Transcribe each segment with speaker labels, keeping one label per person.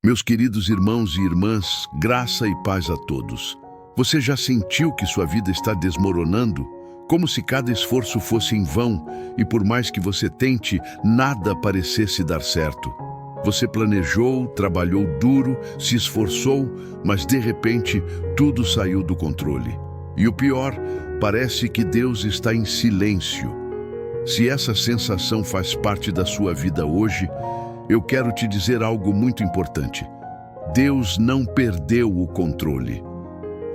Speaker 1: Meus queridos irmãos e irmãs, graça e paz a todos. Você já sentiu que sua vida está desmoronando? Como se cada esforço fosse em vão e por mais que você tente, nada parecesse dar certo. Você planejou, trabalhou duro, se esforçou, mas de repente tudo saiu do controle. E o pior, parece que Deus está em silêncio. Se essa sensação faz parte da sua vida hoje, eu quero te dizer algo muito importante. Deus não perdeu o controle.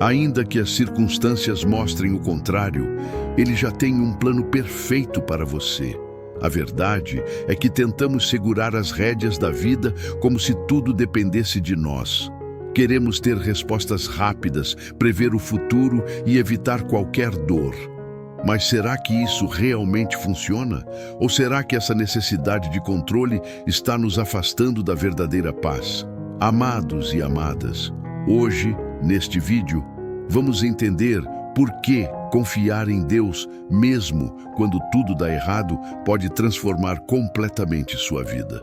Speaker 1: Ainda que as circunstâncias mostrem o contrário, Ele já tem um plano perfeito para você. A verdade é que tentamos segurar as rédeas da vida como se tudo dependesse de nós. Queremos ter respostas rápidas, prever o futuro e evitar qualquer dor. Mas será que isso realmente funciona? Ou será que essa necessidade de controle está nos afastando da verdadeira paz? Amados e amadas, hoje, neste vídeo, vamos entender por que confiar em Deus, mesmo quando tudo dá errado, pode transformar completamente sua vida.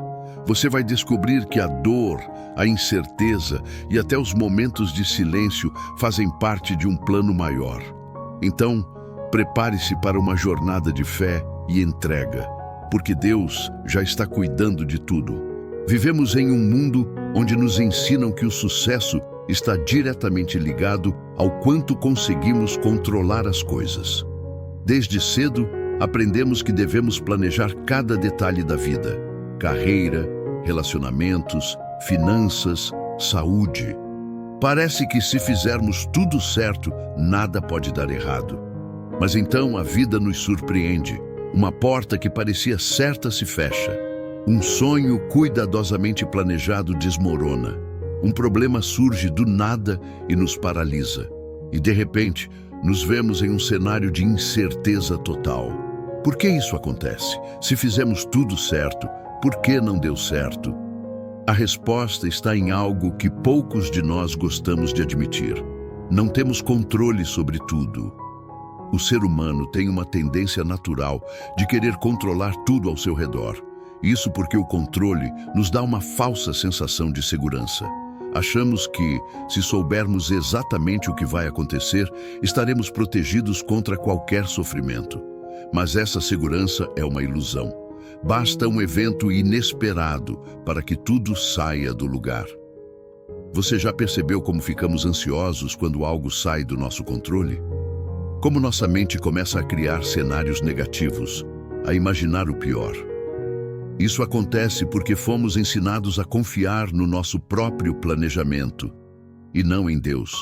Speaker 1: Você vai descobrir que a dor, a incerteza e até os momentos de silêncio fazem parte de um plano maior. Então, prepare-se para uma jornada de fé e entrega, porque Deus já está cuidando de tudo. Vivemos em um mundo onde nos ensinam que o sucesso está diretamente ligado ao quanto conseguimos controlar as coisas. Desde cedo, aprendemos que devemos planejar cada detalhe da vida: carreira, relacionamentos, finanças, saúde. Parece que se fizermos tudo certo, nada pode dar errado. Mas então a vida nos surpreende. Uma porta que parecia certa se fecha. Um sonho cuidadosamente planejado desmorona. Um problema surge do nada e nos paralisa. E de repente, nos vemos em um cenário de incerteza total. Por que isso acontece? Se fizemos tudo certo, por que não deu certo? A resposta está em algo que poucos de nós gostamos de admitir. Não temos controle sobre tudo. O ser humano tem uma tendência natural de querer controlar tudo ao seu redor. Isso porque o controle nos dá uma falsa sensação de segurança. Achamos que, se soubermos exatamente o que vai acontecer, estaremos protegidos contra qualquer sofrimento. Mas essa segurança é uma ilusão. Basta um evento inesperado para que tudo saia do lugar. Você já percebeu como ficamos ansiosos quando algo sai do nosso controle? Como nossa mente começa a criar cenários negativos, a imaginar o pior. Isso acontece porque fomos ensinados a confiar no nosso próprio planejamento e não em Deus.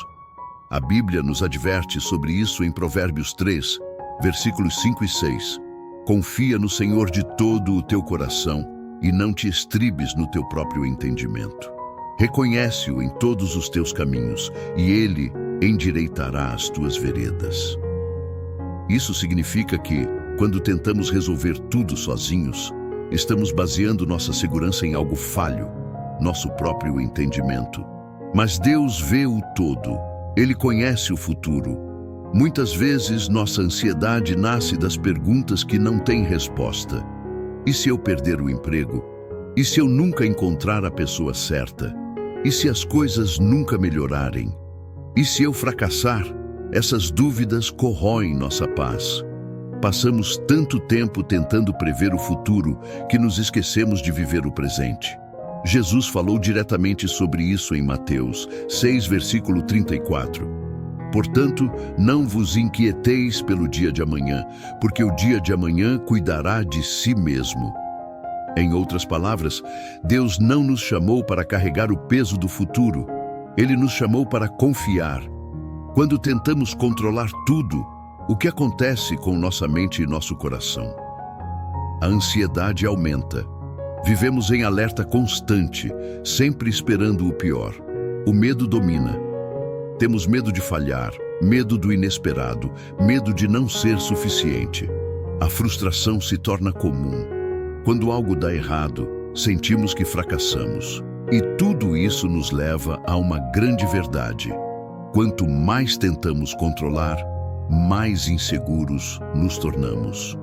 Speaker 1: A Bíblia nos adverte sobre isso em Provérbios 3, versículos 5 e 6. Confia no Senhor de todo o teu coração e não te estribes no teu próprio entendimento. Reconhece-o em todos os teus caminhos e Ele endireitará as tuas veredas. Isso significa que, quando tentamos resolver tudo sozinhos, estamos baseando nossa segurança em algo falho, nosso próprio entendimento. Mas Deus vê o todo, Ele conhece o futuro. Muitas vezes nossa ansiedade nasce das perguntas que não têm resposta. E se eu perder o emprego? E se eu nunca encontrar a pessoa certa? E se as coisas nunca melhorarem? E se eu fracassar? Essas dúvidas corroem nossa paz. Passamos tanto tempo tentando prever o futuro que nos esquecemos de viver o presente. Jesus falou diretamente sobre isso em Mateus 6, versículo 34. Portanto, não vos inquieteis pelo dia de amanhã, porque o dia de amanhã cuidará de si mesmo. Em outras palavras, Deus não nos chamou para carregar o peso do futuro. Ele nos chamou para confiar. Quando tentamos controlar tudo, o que acontece com nossa mente e nosso coração? A ansiedade aumenta. Vivemos em alerta constante, sempre esperando o pior. O medo domina. Temos medo de falhar, medo do inesperado, medo de não ser suficiente. A frustração se torna comum. Quando algo dá errado, sentimos que fracassamos. E tudo isso nos leva a uma grande verdade. Quanto mais tentamos controlar, mais inseguros nos tornamos.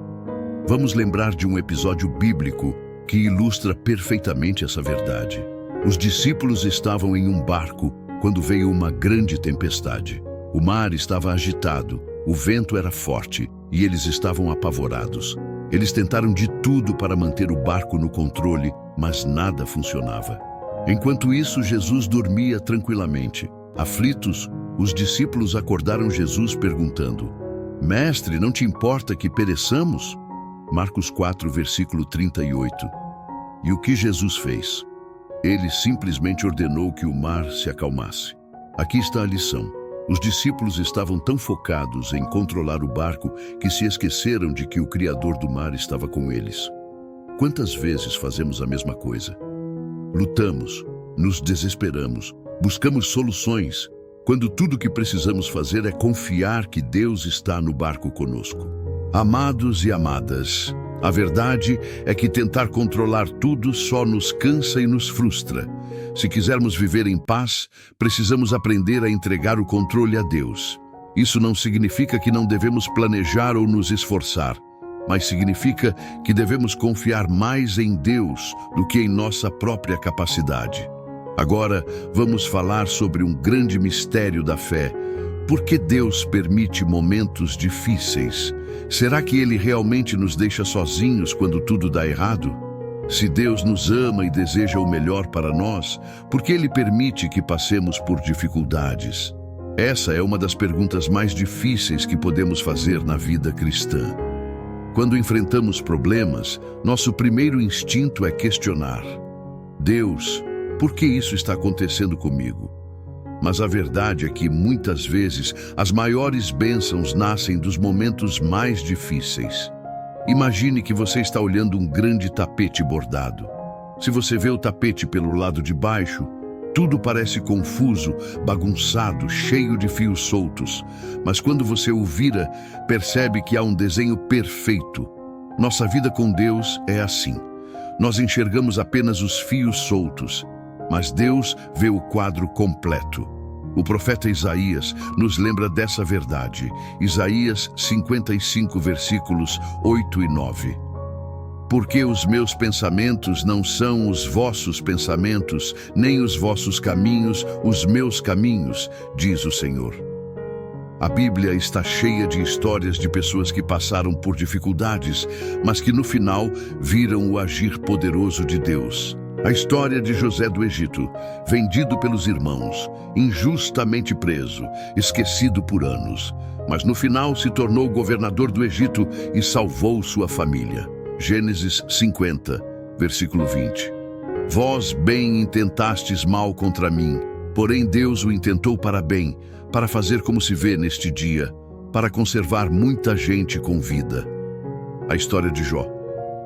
Speaker 1: Vamos lembrar de um episódio bíblico que ilustra perfeitamente essa verdade. Os discípulos estavam em um barco quando veio uma grande tempestade. O mar estava agitado, o vento era forte e eles estavam apavorados. Eles tentaram de tudo para manter o barco no controle, mas nada funcionava. Enquanto isso, Jesus dormia tranquilamente. Aflitos, os discípulos acordaram Jesus perguntando: Mestre, não te importa que pereçamos? Marcos 4, versículo 38. E o que Jesus fez? Ele simplesmente ordenou que o mar se acalmasse. Aqui está a lição. Os discípulos estavam tão focados em controlar o barco que se esqueceram de que o Criador do mar estava com eles. Quantas vezes fazemos a mesma coisa? Lutamos, nos desesperamos, buscamos soluções, quando tudo o que precisamos fazer é confiar que Deus está no barco conosco. Amados e amadas, a verdade é que tentar controlar tudo só nos cansa e nos frustra. Se quisermos viver em paz, precisamos aprender a entregar o controle a Deus. Isso não significa que não devemos planejar ou nos esforçar, mas significa que devemos confiar mais em Deus do que em nossa própria capacidade. Agora, vamos falar sobre um grande mistério da fé. Por que Deus permite momentos difíceis? Será que Ele realmente nos deixa sozinhos quando tudo dá errado? Se Deus nos ama e deseja o melhor para nós, por que Ele permite que passemos por dificuldades? Essa é uma das perguntas mais difíceis que podemos fazer na vida cristã. Quando enfrentamos problemas, nosso primeiro instinto é questionar: Deus, por que isso está acontecendo comigo? Mas a verdade é que, muitas vezes, as maiores bênçãos nascem dos momentos mais difíceis. Imagine que você está olhando um grande tapete bordado. Se você vê o tapete pelo lado de baixo, tudo parece confuso, bagunçado, cheio de fios soltos. Mas quando você o vira, percebe que há um desenho perfeito. Nossa vida com Deus é assim. Nós enxergamos apenas os fios soltos, mas Deus vê o quadro completo. O profeta Isaías nos lembra dessa verdade. Isaías 55, versículos 8 e 9. Porque os meus pensamentos não são os vossos pensamentos, nem os vossos caminhos, os meus caminhos, diz o Senhor. A Bíblia está cheia de histórias de pessoas que passaram por dificuldades, mas que no final viram o agir poderoso de Deus. A história de José do Egito, vendido pelos irmãos, injustamente preso, esquecido por anos, mas no final se tornou governador do Egito e salvou sua família. Gênesis 50, versículo 20. Vós bem intentastes mal contra mim, porém Deus o intentou para bem, para fazer como se vê neste dia, para conservar muita gente com vida. A história de Jó,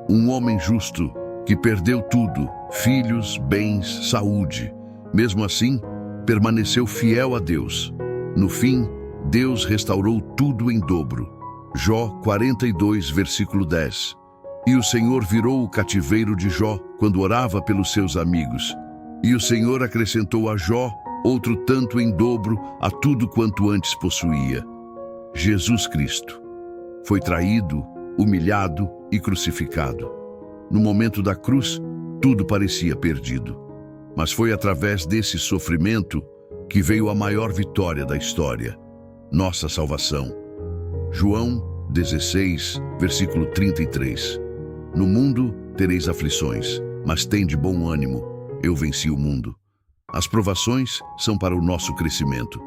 Speaker 1: um homem justo que perdeu tudo, filhos, bens, saúde. Mesmo assim, permaneceu fiel a Deus. No fim, Deus restaurou tudo em dobro. Jó 42, versículo 10. E o Senhor virou o cativeiro de Jó quando orava pelos seus amigos. E o Senhor acrescentou a Jó outro tanto em dobro a tudo quanto antes possuía. Jesus Cristo foi traído, humilhado e crucificado. No momento da cruz, tudo parecia perdido. Mas foi através desse sofrimento que veio a maior vitória da história, nossa salvação. João 16, versículo 33. No mundo tereis aflições, mas tende bom ânimo, eu venci o mundo. As provações são para o nosso crescimento.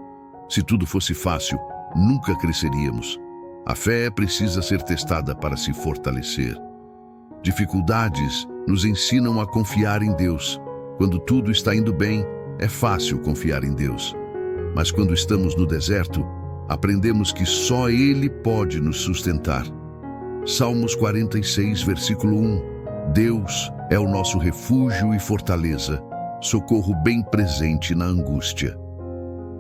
Speaker 1: Se tudo fosse fácil, nunca cresceríamos. A fé precisa ser testada para se fortalecer. Dificuldades nos ensinam a confiar em Deus. Quando tudo está indo bem, é fácil confiar em Deus. Mas quando estamos no deserto, aprendemos que só Ele pode nos sustentar. Salmos 46, versículo 1. Deus é o nosso refúgio e fortaleza, socorro bem presente na angústia.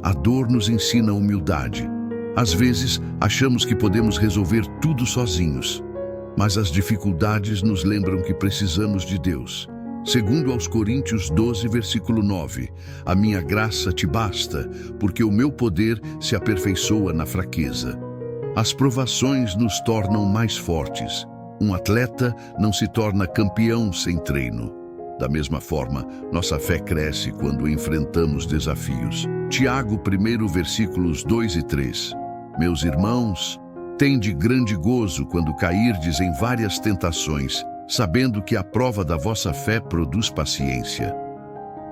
Speaker 1: A dor nos ensina a humildade. Às vezes, achamos que podemos resolver tudo sozinhos. Mas as dificuldades nos lembram que precisamos de Deus. Segundo aos Coríntios 12, versículo 9, a minha graça te basta, porque o meu poder se aperfeiçoa na fraqueza. As provações nos tornam mais fortes. Um atleta não se torna campeão sem treino. Da mesma forma, nossa fé cresce quando enfrentamos desafios. Tiago 1, versículos 2 e 3. Meus irmãos, tende grande gozo quando cairdes em várias tentações, sabendo que a prova da vossa fé produz paciência.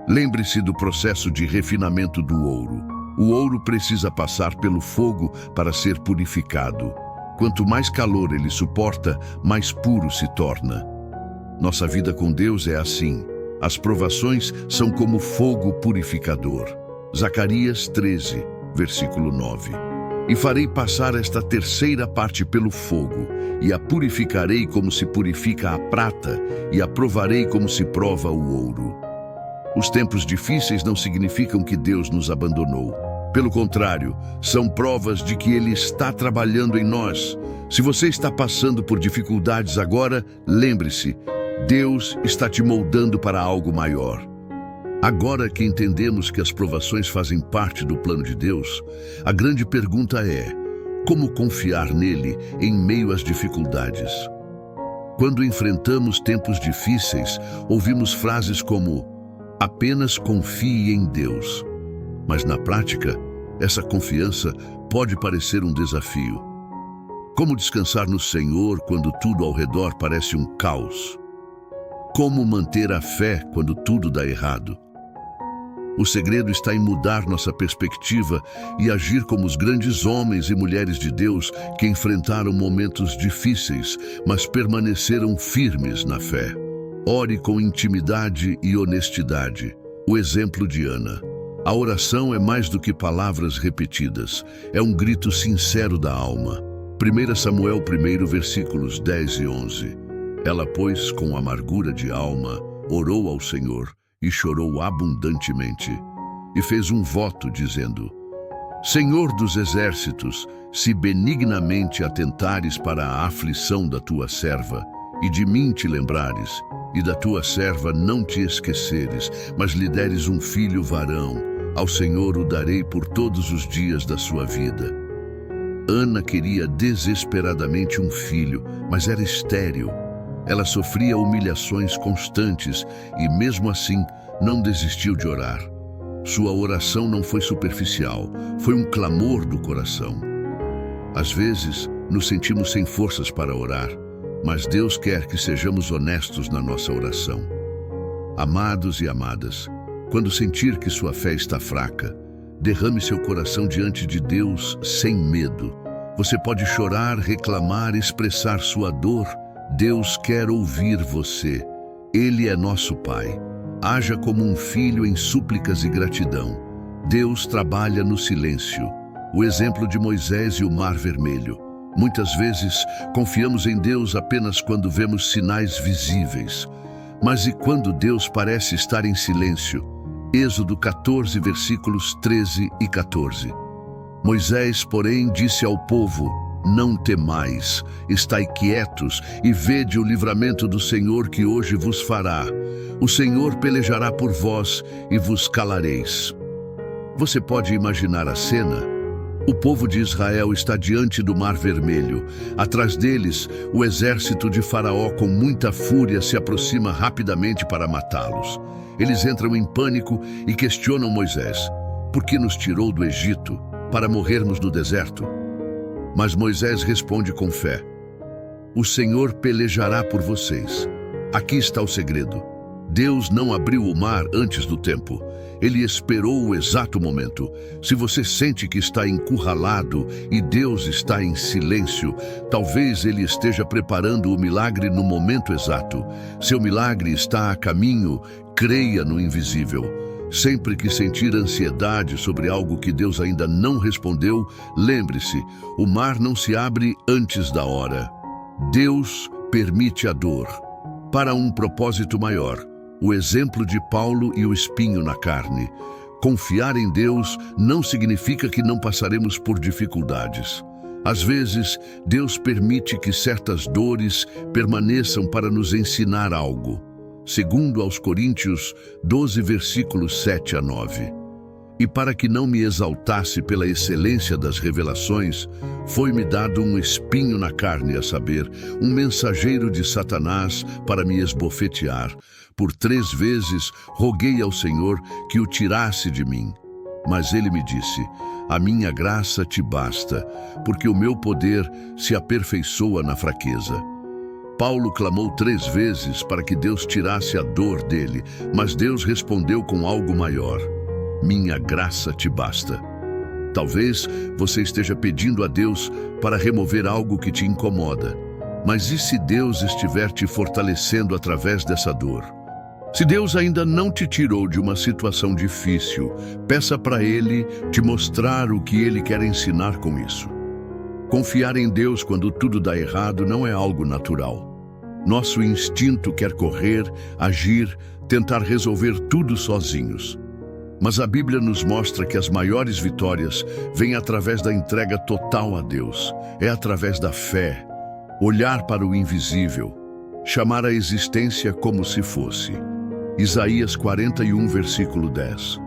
Speaker 1: Lembre-se do processo de refinamento do ouro. O ouro precisa passar pelo fogo para ser purificado. Quanto mais calor ele suporta, mais puro se torna. Nossa vida com Deus é assim. As provações são como fogo purificador. Zacarias 13, versículo 9. E farei passar esta terceira parte pelo fogo, e a purificarei como se purifica a prata, e a provarei como se prova o ouro. Os tempos difíceis não significam que Deus nos abandonou. Pelo contrário, são provas de que Ele está trabalhando em nós. Se você está passando por dificuldades agora, lembre-se, Deus está te moldando para algo maior. Agora que entendemos que as provações fazem parte do plano de Deus, a grande pergunta é: como confiar nele em meio às dificuldades? Quando enfrentamos tempos difíceis, ouvimos frases como: apenas confie em Deus. Mas na prática, essa confiança pode parecer um desafio. Como descansar no Senhor quando tudo ao redor parece um caos? Como manter a fé quando tudo dá errado? O segredo está em mudar nossa perspectiva e agir como os grandes homens e mulheres de Deus que enfrentaram momentos difíceis, mas permaneceram firmes na fé. Ore com intimidade e honestidade. O exemplo de Ana. A oração é mais do que palavras repetidas. É um grito sincero da alma. 1 Samuel 1, versículos 10 e 11. Ela, pois, com amargura de alma, orou ao Senhor e chorou abundantemente. E fez um voto, dizendo: Senhor dos exércitos, se benignamente atentares para a aflição da tua serva, e de mim te lembrares, e da tua serva não te esqueceres, mas lhe deres um filho varão, ao Senhor o darei por todos os dias da sua vida. Ana queria desesperadamente um filho, mas era estéril. Ela sofria humilhações constantes e, mesmo assim, não desistiu de orar. Sua oração não foi superficial, foi um clamor do coração. Às vezes, nos sentimos sem forças para orar, mas Deus quer que sejamos honestos na nossa oração. Amados e amadas, quando sentir que sua fé está fraca, derrame seu coração diante de Deus sem medo. Você pode chorar, reclamar, expressar sua dor. Deus quer ouvir você. Ele é nosso Pai. Haja como um filho em súplicas e gratidão. Deus trabalha no silêncio. O exemplo de Moisés e o Mar Vermelho. Muitas vezes, confiamos em Deus apenas quando vemos sinais visíveis. Mas e quando Deus parece estar em silêncio? Êxodo 14, versículos 13 e 14. Moisés, porém, disse ao povo: Não temais, estai quietos e vede o livramento do Senhor que hoje vos fará. O Senhor pelejará por vós e vos calareis. Você pode imaginar a cena? O povo de Israel está diante do Mar Vermelho. Atrás deles, o exército de Faraó com muita fúria se aproxima rapidamente para matá-los. Eles entram em pânico e questionam Moisés: Por que nos tirou do Egito para morrermos no deserto? Mas Moisés responde com fé: O Senhor pelejará por vocês. Aqui está o segredo. Deus não abriu o mar antes do tempo. Ele esperou o exato momento. Se você sente que está encurralado e Deus está em silêncio, talvez Ele esteja preparando o milagre no momento exato. Seu milagre está a caminho, creia no invisível. Sempre que sentir ansiedade sobre algo que Deus ainda não respondeu, lembre-se, o mar não se abre antes da hora. Deus permite a dor para um propósito maior. O exemplo de Paulo e o espinho na carne. Confiar em Deus não significa que não passaremos por dificuldades. Às vezes, Deus permite que certas dores permaneçam para nos ensinar algo. Segundo aos Coríntios 12, versículos 7 a 9. E para que não me exaltasse pela excelência das revelações, foi-me dado um espinho na carne, a saber, um mensageiro de Satanás para me esbofetear. por 3 vezes roguei ao Senhor que o tirasse de mim. Mas ele me disse: a minha graça te basta, porque o meu poder se aperfeiçoa na fraqueza. Paulo clamou 3 vezes para que Deus tirasse a dor dele, mas Deus respondeu com algo maior: minha graça te basta. Talvez você esteja pedindo a Deus para remover algo que te incomoda, mas e se Deus estiver te fortalecendo através dessa dor? Se Deus ainda não te tirou de uma situação difícil, peça para Ele te mostrar o que Ele quer ensinar com isso. Confiar em Deus quando tudo dá errado não é algo natural. Nosso instinto quer correr, agir, tentar resolver tudo sozinhos. Mas a Bíblia nos mostra que as maiores vitórias vêm através da entrega total a Deus. É através da fé, olhar para o invisível, chamar a existência como se fosse. Isaías 41, versículo 10.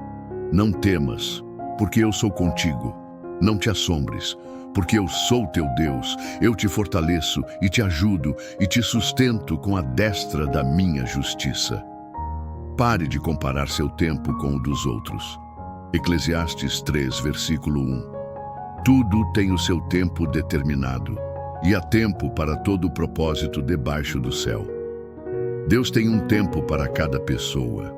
Speaker 1: Não temas, porque eu sou contigo. Não te assombres, porque eu sou teu Deus. Eu te fortaleço e te ajudo e te sustento com a destra da minha justiça. Pare de comparar seu tempo com o dos outros. Eclesiastes 3, versículo 1. Tudo tem o seu tempo determinado, e há tempo para todo o propósito debaixo do céu. Deus tem um tempo para cada pessoa.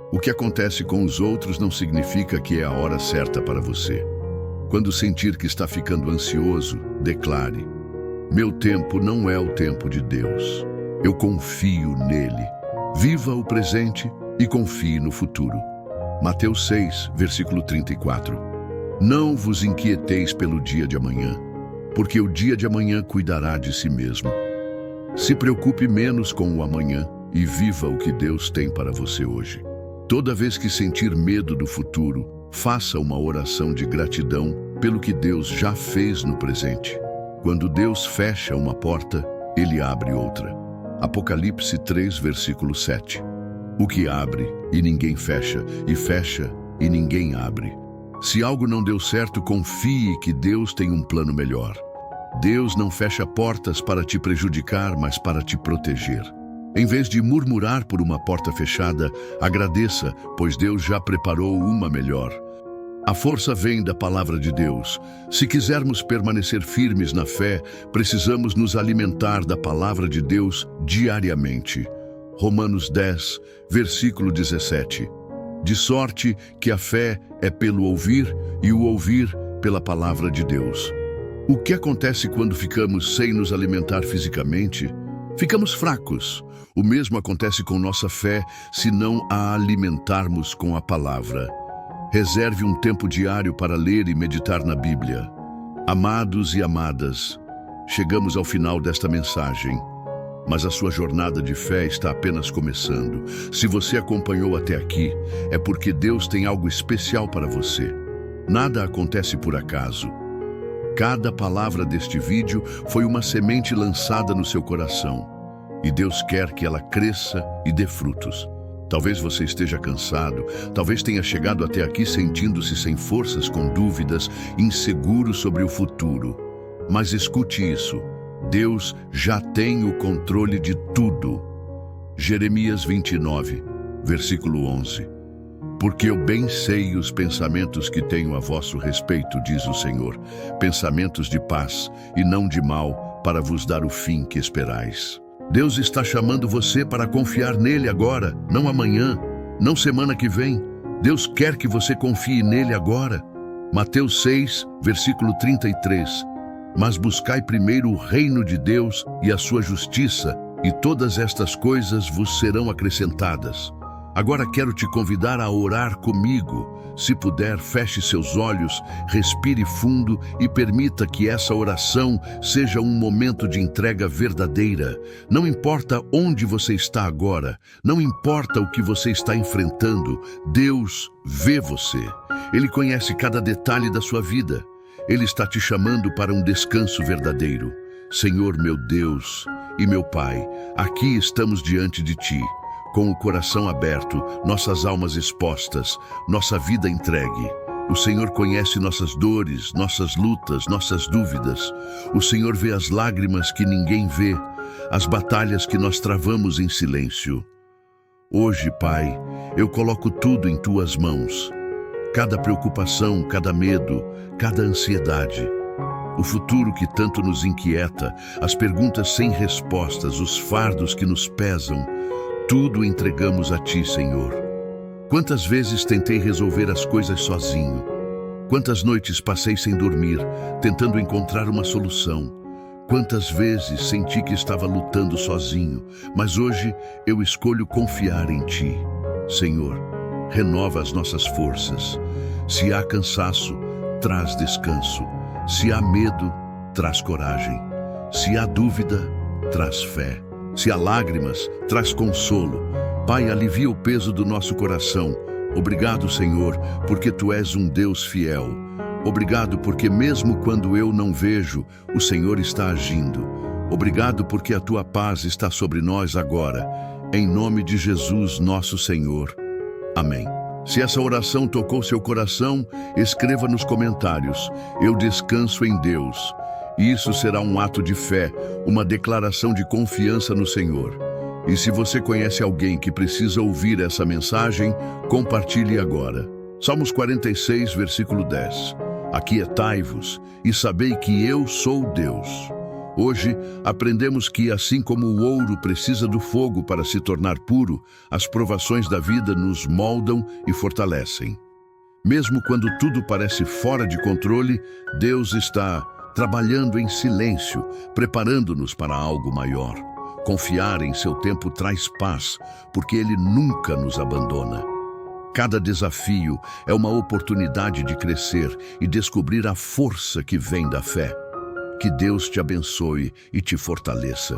Speaker 1: O que acontece com os outros não significa que é a hora certa para você. Quando sentir que está ficando ansioso, declare: meu tempo não é o tempo de Deus. Eu confio nele. Viva o presente e confie no futuro. Mateus 6, versículo 34. Não vos inquieteis pelo dia de amanhã, porque o dia de amanhã cuidará de si mesmo. Se preocupe menos com o amanhã e viva o que Deus tem para você hoje. Toda vez que sentir medo do futuro, faça uma oração de gratidão pelo que Deus já fez no presente. Quando Deus fecha uma porta, Ele abre outra. Apocalipse 3, versículo 7. O que abre e ninguém fecha, e fecha e ninguém abre. Se algo não deu certo, confie que Deus tem um plano melhor. Deus não fecha portas para te prejudicar, mas para te proteger. Em vez de murmurar por uma porta fechada, agradeça, pois Deus já preparou uma melhor. A força vem da palavra de Deus. Se quisermos permanecer firmes na fé, precisamos nos alimentar da palavra de Deus diariamente. Romanos 10, versículo 17. De sorte que a fé é pelo ouvir e o ouvir pela palavra de Deus. O que acontece quando ficamos sem nos alimentar fisicamente? Ficamos fracos. O mesmo acontece com nossa fé se não a alimentarmos com a palavra. Reserve um tempo diário para ler e meditar na Bíblia. Amados e amadas, chegamos ao final desta mensagem, mas a sua jornada de fé está apenas começando. Se você acompanhou até aqui, é porque Deus tem algo especial para você. Nada acontece por acaso. Cada palavra deste vídeo foi uma semente lançada no seu coração, e Deus quer que ela cresça e dê frutos. Talvez você esteja cansado, talvez tenha chegado até aqui sentindo-se sem forças, com dúvidas, inseguro sobre o futuro. Mas escute isso: Deus já tem o controle de tudo. Jeremias 29, versículo 11. Porque eu bem sei os pensamentos que tenho a vosso respeito, diz o Senhor, pensamentos de paz e não de mal, para vos dar o fim que esperais. Deus está chamando você para confiar nele agora, não amanhã, não semana que vem. Deus quer que você confie nele agora. Mateus 6, versículo 33. Mas buscai primeiro o reino de Deus e a sua justiça, e todas estas coisas vos serão acrescentadas. Agora quero te convidar a orar comigo. Se puder, feche seus olhos, respire fundo e permita que essa oração seja um momento de entrega verdadeira. Não importa onde você está agora, não importa o que você está enfrentando, Deus vê você. Ele conhece cada detalhe da sua vida. Ele está te chamando para um descanso verdadeiro. Senhor, meu Deus e meu Pai, aqui estamos diante de Ti. Com o coração aberto, nossas almas expostas, nossa vida entregue. O Senhor conhece nossas dores, nossas lutas, nossas dúvidas. O Senhor vê as lágrimas que ninguém vê, as batalhas que nós travamos em silêncio. Hoje, Pai, eu coloco tudo em Tuas mãos. Cada preocupação, cada medo, cada ansiedade. O futuro que tanto nos inquieta, as perguntas sem respostas, os fardos que nos pesam, tudo entregamos a Ti, Senhor. Quantas vezes tentei resolver as coisas sozinho? Quantas noites passei sem dormir, tentando encontrar uma solução? Quantas vezes senti que estava lutando sozinho, mas hoje eu escolho confiar em Ti. Senhor, renova as nossas forças. Se há cansaço, traz descanso. Se há medo, traz coragem. Se há dúvida, traz fé. Se há lágrimas, traz consolo. Pai, alivia o peso do nosso coração. Obrigado, Senhor, porque Tu és um Deus fiel. Obrigado porque mesmo quando eu não vejo, o Senhor está agindo. Obrigado porque a Tua paz está sobre nós agora. Em nome de Jesus, nosso Senhor. Amém. Se essa oração tocou seu coração, escreva nos comentários: eu descanso em Deus. Isso será um ato de fé, uma declaração de confiança no Senhor. E se você conhece alguém que precisa ouvir essa mensagem, compartilhe agora. Salmos 46, versículo 10. Aquietai-vos e sabei que eu sou Deus. Hoje, aprendemos que, assim como o ouro precisa do fogo para se tornar puro, as provações da vida nos moldam e fortalecem. Mesmo quando tudo parece fora de controle, Deus está trabalhando em silêncio, preparando-nos para algo maior. Confiar em seu tempo traz paz, porque Ele nunca nos abandona. Cada desafio é uma oportunidade de crescer e descobrir a força que vem da fé. Que Deus te abençoe e te fortaleça.